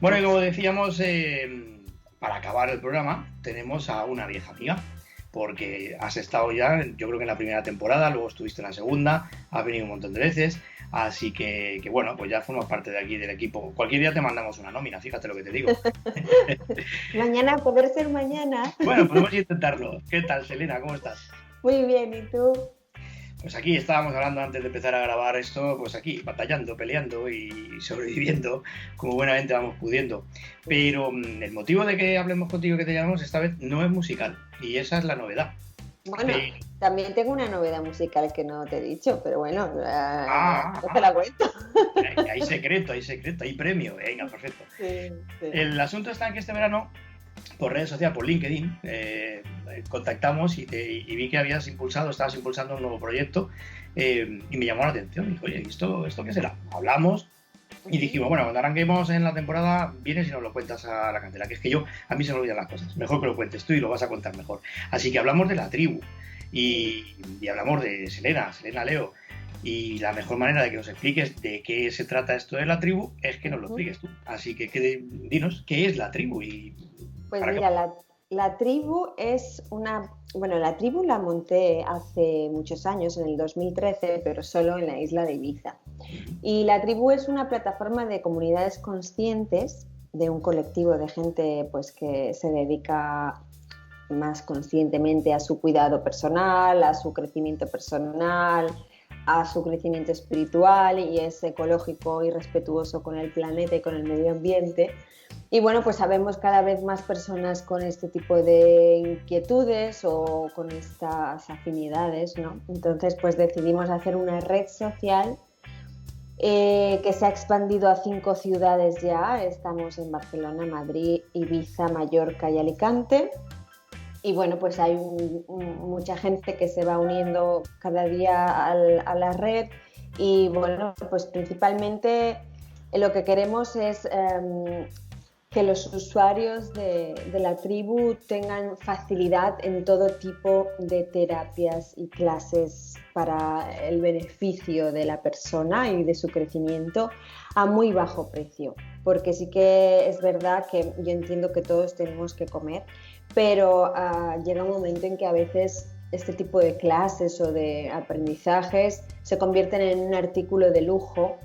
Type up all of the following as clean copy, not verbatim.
Bueno, y como decíamos, para acabar el programa, tenemos a una vieja amiga, porque has estado ya, yo creo que en la primera temporada, luego estuviste en la segunda, has venido un montón de veces, así que bueno, pues ya formas parte de aquí del equipo. Cualquier día te mandamos una nómina, fíjate lo que te digo. Mañana, poder ser mañana. Bueno, podemos intentarlo. ¿Qué tal, Selena? ¿Cómo estás? Muy bien, ¿y tú? Pues aquí estábamos hablando antes de empezar a grabar esto, pues aquí, batallando, peleando y sobreviviendo como buenamente vamos pudiendo. Pero el motivo de que hablemos contigo, que te llamamos esta vez, no es musical. Y esa es la novedad. Bueno, Pe- también tengo una novedad musical que no te he dicho, pero bueno, ah, no te la cuento. hay secreto, hay premio. Venga, perfecto. Sí, sí. El asunto está en que este verano, por redes sociales, por LinkedIn, contactamos y vi que estabas impulsando un nuevo proyecto y me llamó la atención. Dije, oye, ¿esto qué será? Hablamos y dijimos, bueno, cuando arranquemos en la temporada, vienes y nos lo cuentas a la cantera, que es que a mí se me olvidan las cosas. Mejor que lo cuentes tú y lo vas a contar mejor. Así que hablamos de la tribu y hablamos de Selena Leo. Y la mejor manera de que nos expliques de qué se trata esto de la tribu es que nos lo expliques tú. Así que dinos qué es la tribu y Pues para qué. mira, la tribu es una... Bueno, la tribu la monté hace muchos años, en el 2013, pero solo en la isla de Ibiza. Y la tribu es una plataforma de comunidades conscientes, de un colectivo de gente pues, que se dedica más conscientemente a su cuidado personal, a su crecimiento personal, a su crecimiento espiritual y es ecológico y respetuoso con el planeta y con el medio ambiente. Y bueno, pues sabemos cada vez más personas con este tipo de inquietudes o con estas afinidades, ¿no? Entonces, pues decidimos hacer una red social que se ha expandido a 5 ciudades ya. Estamos en Barcelona, Madrid, Ibiza, Mallorca y Alicante. Y bueno, pues hay mucha gente que se va uniendo cada día a la red y bueno, pues principalmente lo que queremos es que los usuarios de la tribu tengan facilidad en todo tipo de terapias y clases para el beneficio de la persona y de su crecimiento a muy bajo precio. Porque sí que es verdad que yo entiendo que todos tenemos que comer, pero llega un momento en que a veces este tipo de clases o de aprendizajes se convierten en un artículo de lujo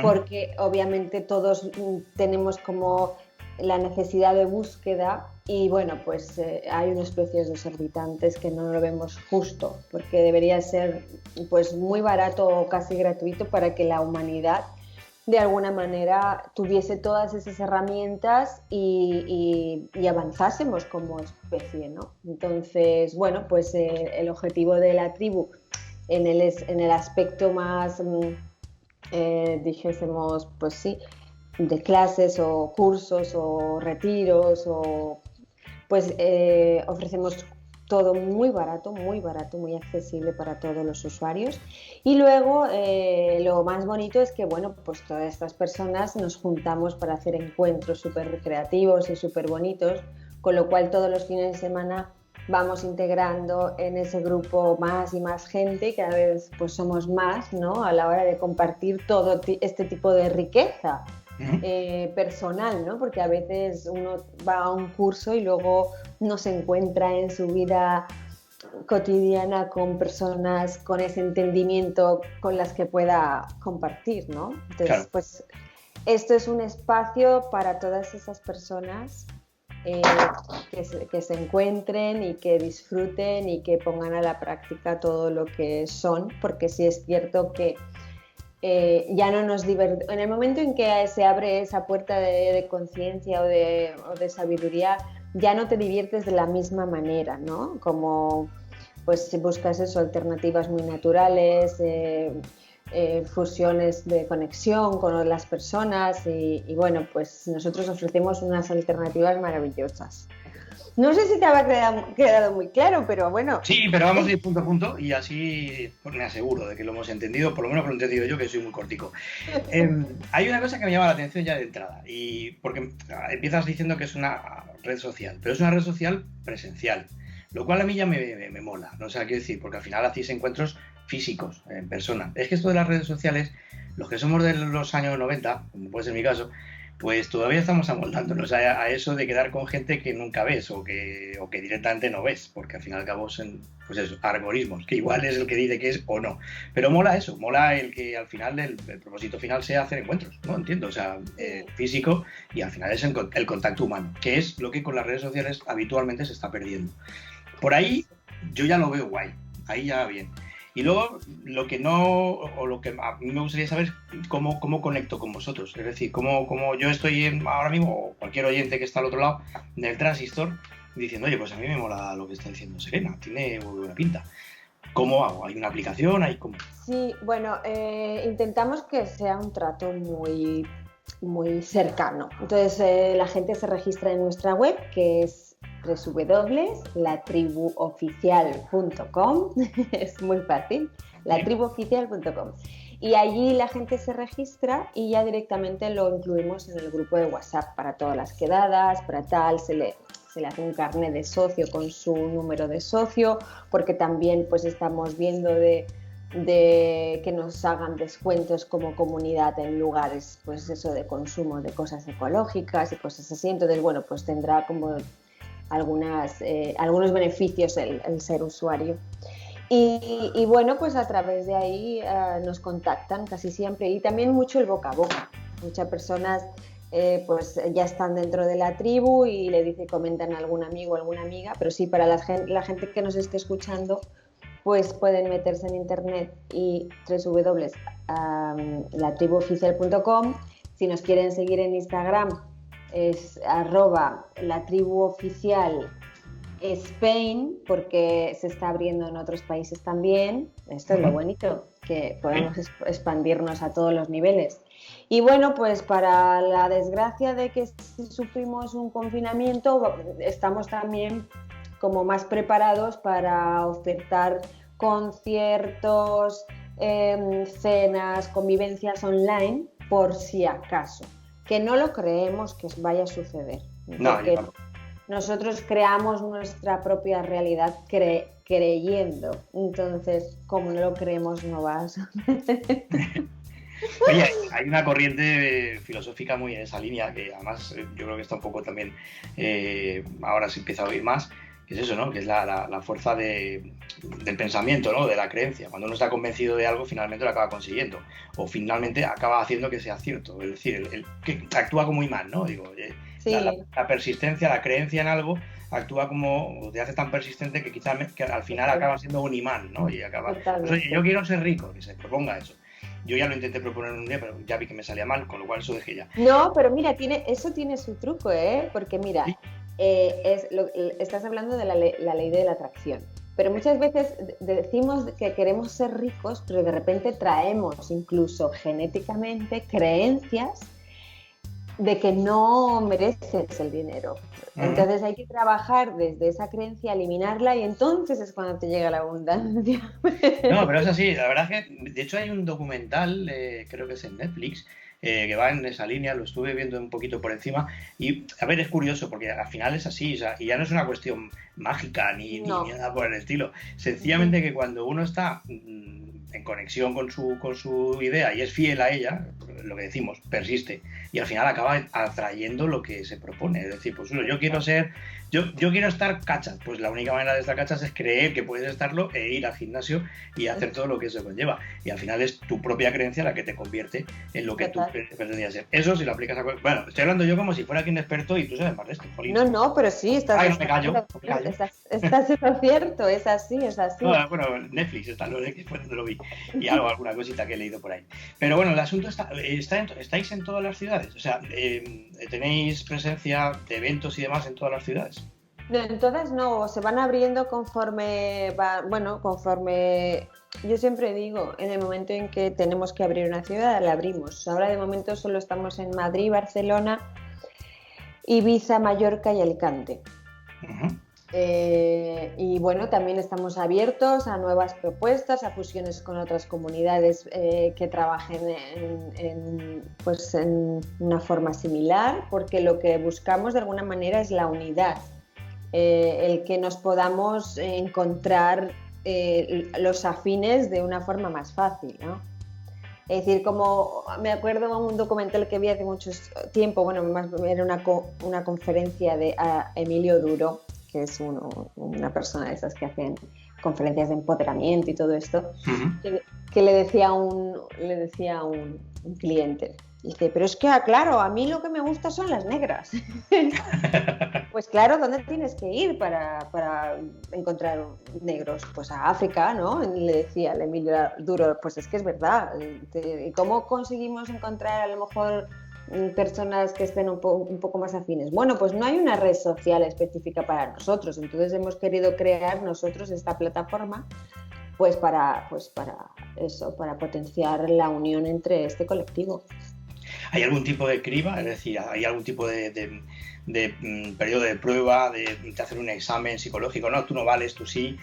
porque obviamente todos tenemos como la necesidad de búsqueda y bueno, pues hay unos precios desorbitantes que no lo vemos justo porque debería ser pues muy barato o casi gratuito para que la humanidad de alguna manera tuviese todas esas herramientas y avanzásemos como especie, ¿no? Entonces, bueno, pues el objetivo de la tribu en el aspecto más, dijésemos, pues sí, de clases o cursos o retiros o pues ofrecemos todo muy barato, muy accesible para todos los usuarios. Y luego lo más bonito es que, bueno, pues todas estas personas nos juntamos para hacer encuentros súper recreativos y súper bonitos, con lo cual todos los fines de semana vamos integrando en ese grupo más y más gente y cada vez pues somos más, ¿no? A la hora de compartir todo este tipo de riqueza. Personal, ¿no? Porque a veces uno va a un curso y luego no se encuentra en su vida cotidiana con personas con ese entendimiento con las que pueda compartir, ¿no? Entonces, Claro. pues esto es un espacio para todas esas personas que se encuentren y que disfruten y que pongan a la práctica todo lo que son, porque sí es cierto que ya no nos divertimos. En el momento en que se abre esa puerta de conciencia o de sabiduría, ya no te diviertes de la misma manera, ¿no? Como pues si buscas eso, alternativas muy naturales, fusiones de conexión con las personas y bueno, pues nosotros ofrecemos unas alternativas maravillosas. No sé si te habrá quedado muy claro, pero bueno. Sí, pero vamos a ir punto a punto y así pues, me aseguro de que lo hemos entendido, por lo menos lo he entendido yo, que soy muy cortico. Hay una cosa que me llama la atención ya de entrada, y porque empiezas diciendo que es una red social, pero es una red social presencial, lo cual a mí ya me mola, ¿no? O sea, quiero decir, porque al final hacéis encuentros físicos, en persona. Es que esto de las redes sociales, los que somos de los años 90, como puede ser mi caso, pues todavía estamos amoldándonos a eso de quedar con gente que nunca ves o que directamente no ves, porque al fin y al cabo son, pues eso, algoritmos, que igual es el que dice que es o no. Pero mola eso, mola el que al final el propósito final sea hacer encuentros, ¿no? Entiendo, o sea, físico, y al final es el contacto humano, que es lo que con las redes sociales habitualmente se está perdiendo. Por ahí yo ya lo veo guay, ahí ya bien. Y luego, lo que no, o lo que a mí me gustaría saber es cómo conecto con vosotros. Es decir, cómo yo estoy ahora mismo, o cualquier oyente que está al otro lado del transistor, diciendo, oye, pues a mí me mola lo que está diciendo Serena, tiene muy buena pinta. ¿Cómo hago? ¿Hay una aplicación? ¿Hay cómo? Sí, bueno, intentamos que sea un trato muy, muy cercano. Entonces, la gente se registra en nuestra web, que es www.latribuoficial.com. Es muy fácil, latribuoficial.com. Y allí la gente se registra y ya directamente lo incluimos en el grupo de WhatsApp para todas las quedadas, para tal, se le hace un carnet de socio con su número de socio, porque también pues estamos viendo de que nos hagan descuentos como comunidad en lugares, pues eso, de consumo de cosas ecológicas y cosas así. Entonces, bueno, pues tendrá como algunos beneficios el ser usuario. Y bueno, pues a través de ahí nos contactan casi siempre, y también mucho el boca a boca. Muchas personas pues ya están dentro de la tribu y le comentan a algún amigo o alguna amiga, pero sí, para la gente que nos esté escuchando, pues pueden meterse en internet y www.latribuoficial.com. Si nos quieren seguir en Instagram es @latribuoficial Spain, porque se está abriendo en otros países también. Esto es lo bonito, que podemos expandirnos a todos los niveles. Y bueno, pues para la desgracia de que sufrimos un confinamiento, estamos también como más preparados para ofertar conciertos, cenas, convivencias online, por si acaso. Que no lo creemos que vaya a suceder. No, no. Nosotros creamos nuestra propia realidad creyendo. Entonces, como no lo creemos, no va a suceder. Oye, hay una corriente filosófica muy en esa línea, que además yo creo que está un poco también, ahora se empieza a oír más, que es eso, ¿no? Que es la fuerza del pensamiento, ¿no? De la creencia. Cuando uno está convencido de algo, finalmente lo acaba consiguiendo, o finalmente acaba haciendo que sea cierto. Es decir, que actúa como imán, ¿no? Digo, sí. la persistencia, la creencia en algo, actúa como, te hace tan persistente que quizás que al final acaba siendo un imán, ¿no? Y acaba, pues, oye, yo quiero ser rico, que se proponga eso. Yo ya lo intenté proponer un día, pero ya vi que me salía mal, con lo cual eso dejé ya. No, pero mira, eso tiene su truco, ¿eh? Porque mira, ¿sí? Estás hablando de la ley de la atracción. Pero muchas veces decimos que queremos ser ricos, pero de repente traemos incluso genéticamente creencias de que no mereces el dinero. Entonces hay que trabajar desde esa creencia, eliminarla, y entonces es cuando te llega la abundancia. No, pero es así. La verdad es que, de hecho, hay un documental, creo que es en Netflix, que va en esa línea, lo estuve viendo un poquito por encima, y a ver, es curioso, porque al final es así, o sea, y ya no es una cuestión mágica ni nada por el estilo. Sencillamente que cuando uno está en conexión con su idea y es fiel a ella, lo que decimos, persiste, y al final acaba atrayendo lo que se propone. Es decir, pues yo quiero estar cachas, pues la única manera de estar cachas es creer que puedes estarlo e ir al gimnasio y hacer todo lo que eso conlleva, y al final es tu propia creencia la que te convierte en lo que tú pretendías ser. Eso si lo aplicas a... Bueno, estoy hablando yo como si fuera aquí un experto y tú sabes más de esto, Jolín. No, pero sí, no me callo. Estás cierto, es así. No, bueno, Netflix está, lo de que fue donde lo vi, y alguna cosita que he leído por ahí. Pero bueno, el asunto ¿estáis en todas las ciudades? O sea, ¿tenéis presencia de eventos y demás en todas las ciudades? No, en todas no, se van abriendo conforme yo siempre digo, en el momento en que tenemos que abrir una ciudad, la abrimos. Ahora de momento solo estamos en Madrid, Barcelona, Ibiza, Mallorca y Alicante. Uh-huh. Y bueno, también estamos abiertos a nuevas propuestas, a fusiones con otras comunidades que trabajen en una forma similar, porque lo que buscamos de alguna manera es la unidad, el que nos podamos encontrar los afines de una forma más fácil, ¿no? Es decir, como me acuerdo de un documental que vi hace mucho tiempo, bueno, más era una conferencia de Emilio Duro, que es una persona de esas que hacen conferencias de empoderamiento y todo esto, que le decía a un cliente, dice, pero es que, claro, a mí lo que me gusta son las negras. Pues claro, ¿dónde tienes que ir para encontrar negros? Pues a África, ¿no? Y le decía el Emilio Duro, pues es que es verdad. ¿Y cómo conseguimos encontrar a lo mejor personas que estén un poco más afines? Bueno, pues no hay una red social específica para nosotros, entonces hemos querido crear nosotros esta plataforma pues para eso, para potenciar la unión entre este colectivo. ¿Hay algún tipo de criba? Es decir, ¿hay algún tipo de periodo de prueba, de hacer un examen psicológico? No, tú no vales, tú sí,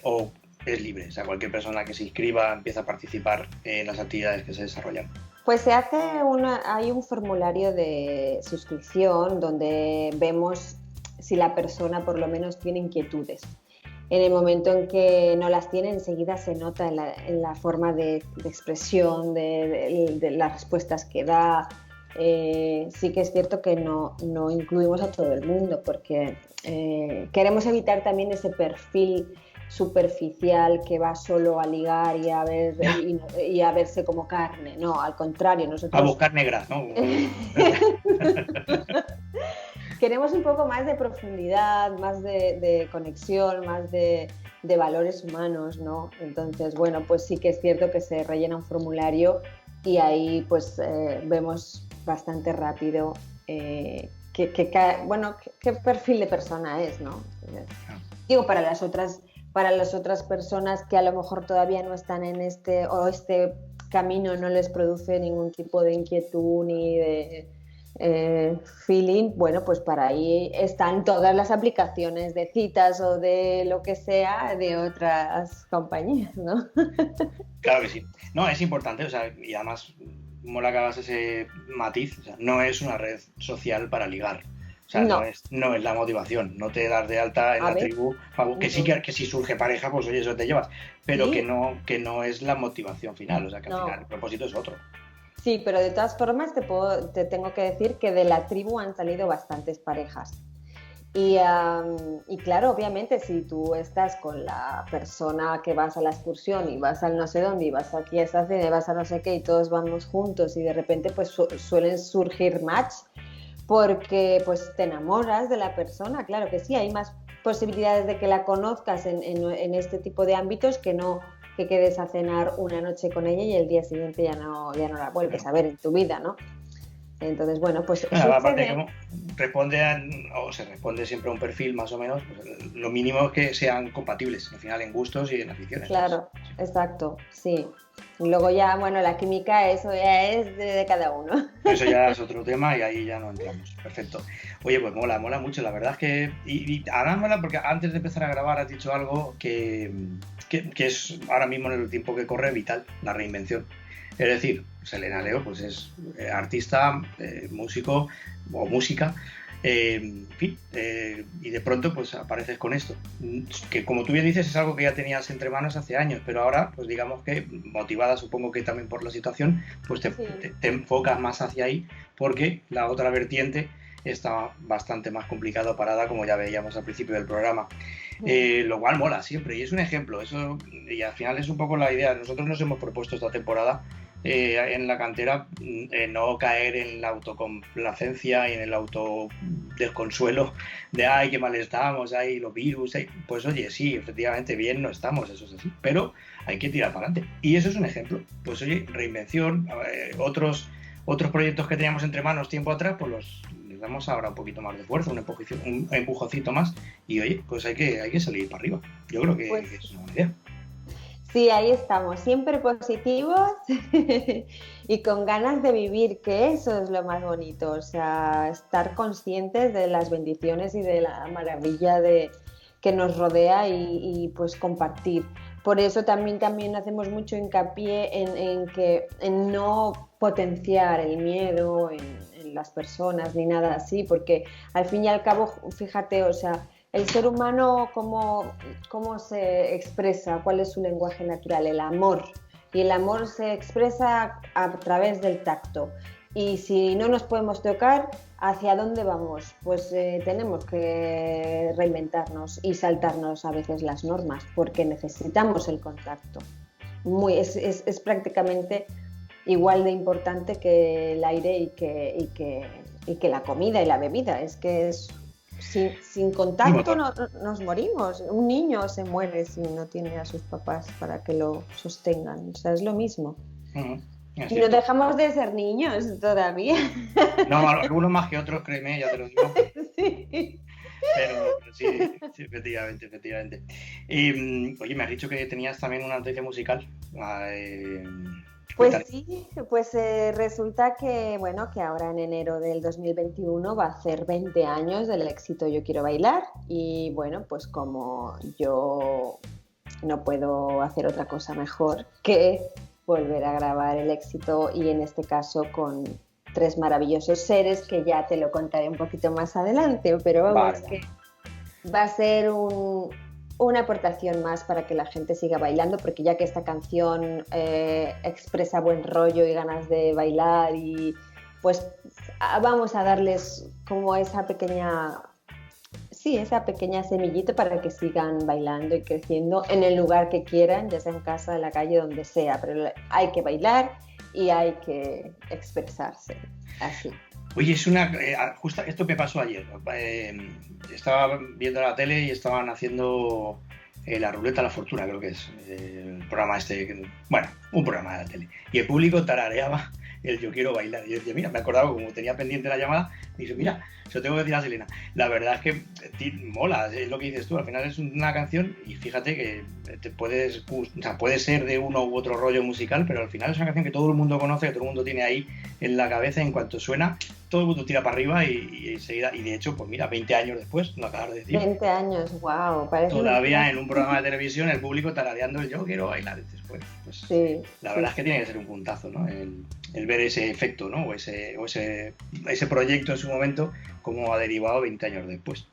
o es libre, o sea, cualquier persona que se inscriba empieza a participar en las actividades que se desarrollan. Pues hay un formulario de suscripción donde vemos si la persona por lo menos tiene inquietudes. En el momento en que no las tiene, enseguida se nota en la forma de expresión, de las respuestas que da. Sí que es cierto que no incluimos a todo el mundo porque queremos evitar también ese perfil superficial que va solo a ligar y a verse como carne. No, al contrario, nosotros... A buscar negras, ¿no? Queremos un poco más de profundidad, más de conexión, más de valores humanos, ¿no? Entonces, bueno, pues sí que es cierto que se rellena un formulario y ahí pues vemos bastante rápido qué perfil de persona es, ¿no? Digo, para las otras personas que a lo mejor todavía no están en este camino no les produce ningún tipo de inquietud ni de feeling, bueno, pues para ahí están todas las aplicaciones de citas o de lo que sea de otras compañías, ¿no? Claro que sí. No, es importante, o sea, y además mola que hagas ese matiz, o sea, no es una red social para ligar. O sea, no es la motivación, no te das de alta en la tribu, que sí que si surge pareja, pues oye, eso te llevas, pero ¿sí? que no es la motivación final, o sea, que al final el propósito es otro. Sí, pero de todas formas te tengo que decir que de la tribu han salido bastantes parejas. Y claro, obviamente, si tú estás con la persona que vas a la excursión y vas al no sé dónde y vas aquí a esta cena y vas a no sé qué y todos vamos juntos y de repente pues suelen surgir match porque pues te enamoras de la persona, claro que sí, hay más posibilidades de que la conozcas en este tipo de ámbitos que no que quedes a cenar una noche con ella y el día siguiente ya no la vuelves a ver en tu vida, ¿no? Entonces, bueno, pues... aparte, como se responde siempre a un perfil más o menos, pues lo mínimo es que sean compatibles, al final en gustos y en aficiones. Claro, exacto, sí. Y luego ya, bueno, la química, eso ya es de cada uno. Eso ya es otro tema y ahí ya no entramos. Perfecto. Oye, pues mola mucho, la verdad es que... Y además mola porque antes de empezar a grabar has dicho algo que es ahora mismo en el tiempo que corre vital, la reinvención. Es decir, Selena Leo pues es artista, músico o música, en fin, y de pronto pues apareces con esto, que como tú bien dices es algo que ya tenías entre manos hace años, pero ahora pues digamos que motivada supongo que también por la situación, pues te enfocas más hacia ahí porque la otra vertiente está bastante más complicado parada, como ya veíamos al principio del programa. Lo cual mola siempre y es un ejemplo, eso, y al final es un poco la idea. Nosotros nos hemos propuesto esta temporada en la cantera no caer en la autocomplacencia y en el autodesconsuelo de ay, qué mal estamos, ay, los virus, ay. Pues oye, sí, efectivamente bien no estamos, eso es así, pero hay que tirar para adelante y eso es un ejemplo. Pues oye, reinvención, otros proyectos que teníamos entre manos tiempo atrás, pues les damos ahora un poquito más de fuerza, un empujocito más y oye, pues hay que salir para arriba. Yo creo que es una buena idea. Sí, ahí estamos, siempre positivos y con ganas de vivir, que eso es lo más bonito, o sea, estar conscientes de las bendiciones y de la maravilla que nos rodea y pues compartir. Por eso también hacemos mucho hincapié en no potenciar el miedo en las personas ni nada así, porque al fin y al cabo, fíjate, o sea, el ser humano, ¿cómo se expresa? ¿Cuál es su lenguaje natural? El amor. y el amor se expresa a través del tacto. Y si no nos podemos tocar, ¿hacia dónde vamos? Pues tenemos que reinventarnos y saltarnos a veces las normas, porque necesitamos el contacto. Es prácticamente igual de importante que el aire y que la comida y la bebida. Es que sin contacto nos morimos. Un niño se muere si no tiene a sus papás para que lo sostengan. O sea, es lo mismo. Y no dejamos de ser niños todavía. No, algunos más que otros, créeme, ya te lo digo. Sí. Pero sí, efectivamente. Oye, me has dicho que tenías también una noticia musical. Pues sí, resulta que, bueno, que ahora en enero del 2021 va a hacer 20 años del éxito Yo Quiero Bailar y bueno, pues como yo no puedo hacer otra cosa mejor que volver a grabar el éxito y en este caso con 3 maravillosos seres que ya te lo contaré un poquito más adelante, pero vamos, que va a ser una aportación más para que la gente siga bailando, porque ya que esta canción expresa buen rollo y ganas de bailar y pues vamos a darles como esa pequeña semillita para que sigan bailando y creciendo en el lugar que quieran, ya sea en casa, en la calle, donde sea, pero hay que bailar y hay que expresarse así. Oye, justo esto me pasó ayer. Estaba viendo la tele y estaban haciendo la ruleta de la fortuna, creo que es el programa un programa de la tele. Y el público tarareaba el Yo Quiero Bailar. Y yo decía, mira, me acordaba, como tenía pendiente la llamada, y dije, mira, se lo tengo que decir a Selena. La verdad es que mola, es lo que dices tú, al final es una canción y fíjate que puede ser de uno u otro rollo musical, pero al final es una canción que todo el mundo conoce, que todo el mundo tiene ahí en la cabeza, en cuanto suena, todo el mundo tira para arriba y enseguida, y de hecho, pues mira, 20 años después, lo acabas de decir. 20 años, wow, parece. Todavía en un programa de televisión el público tarareando el Yo Quiero Bailar. Pues sí, la verdad es que tiene que ser un puntazo, ¿no? El ver ese efecto, ¿no? O ese proyecto en su momento, como ha derivado 20 años después.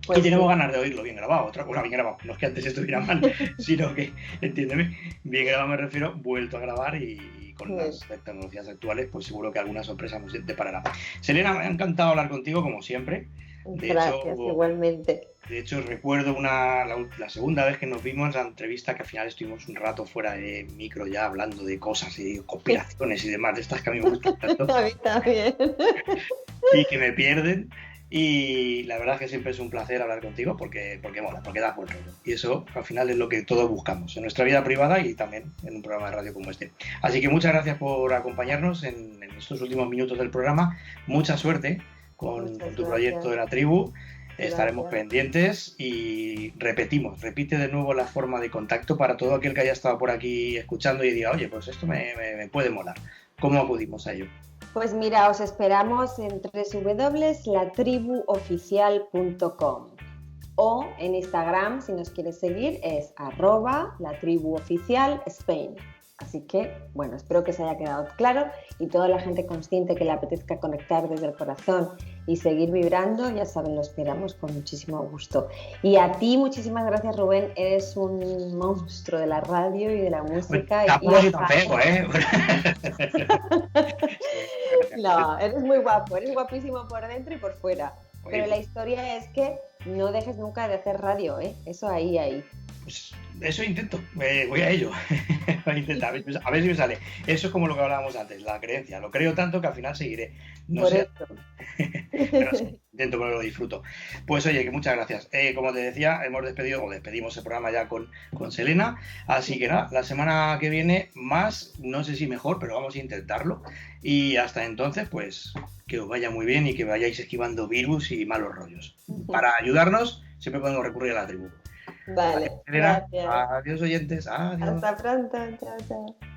Pues y tenemos ganas de oírlo bien grabado, bien grabado, no es que antes estuviera mal, sino que, entiéndeme, bien grabado me refiero, vuelto a grabar y con las tecnologías actuales, pues seguro que alguna sorpresa nos deparará. Selena, me ha encantado hablar contigo, como siempre. Gracias, igualmente. De hecho, recuerdo la segunda vez que nos vimos, la entrevista, que al final estuvimos un rato fuera de micro ya hablando de cosas y conspiraciones y demás, de estas que a mí me gustan tanto. A mí también. Y que me pierden. Y la verdad es que siempre es un placer hablar contigo porque mola, porque da buen rollo. Y eso al final es lo que todos buscamos en nuestra vida privada y también en un programa de radio como este. Así que muchas gracias por acompañarnos en estos últimos minutos del programa. Mucha suerte con tu proyecto de la tribu. Estaremos pendientes y repite de nuevo la forma de contacto para todo aquel que haya estado por aquí escuchando y diga, oye, pues esto me puede molar. ¿Cómo acudimos a ello? Pues mira, os esperamos en www.latribuoficial.com o en Instagram, si nos quieres seguir, es @latribuoficialspain. Así que, bueno, espero que se haya quedado claro y toda la gente consciente que le apetezca conectar desde el corazón y seguir vibrando, ya saben, lo esperamos con muchísimo gusto. Y a ti, muchísimas gracias, Rubén, eres un monstruo de la radio y de la música. No, eres muy guapo, eres guapísimo por dentro y por fuera. Pero la historia es que no dejes nunca de hacer radio, ¿eh? Eso ahí. Pues eso intento, voy a ello. Voy a intentar, a ver si me sale. Eso es como lo que hablábamos antes, la creencia. Lo creo tanto que al final seguiré. No sé. Pero sí, intento, pero lo disfruto. Pues oye, que muchas gracias. Como te decía, despedimos el programa ya con Selena. Así que nada, la semana que viene más, no sé si mejor, pero vamos a intentarlo. Y hasta entonces, pues que os vaya muy bien y que vayáis esquivando virus y malos rollos. Para ayudarnos, siempre podemos recurrir a la tribu. Vale, gracias. Adiós, oyentes. Adiós. Hasta pronto. Chao.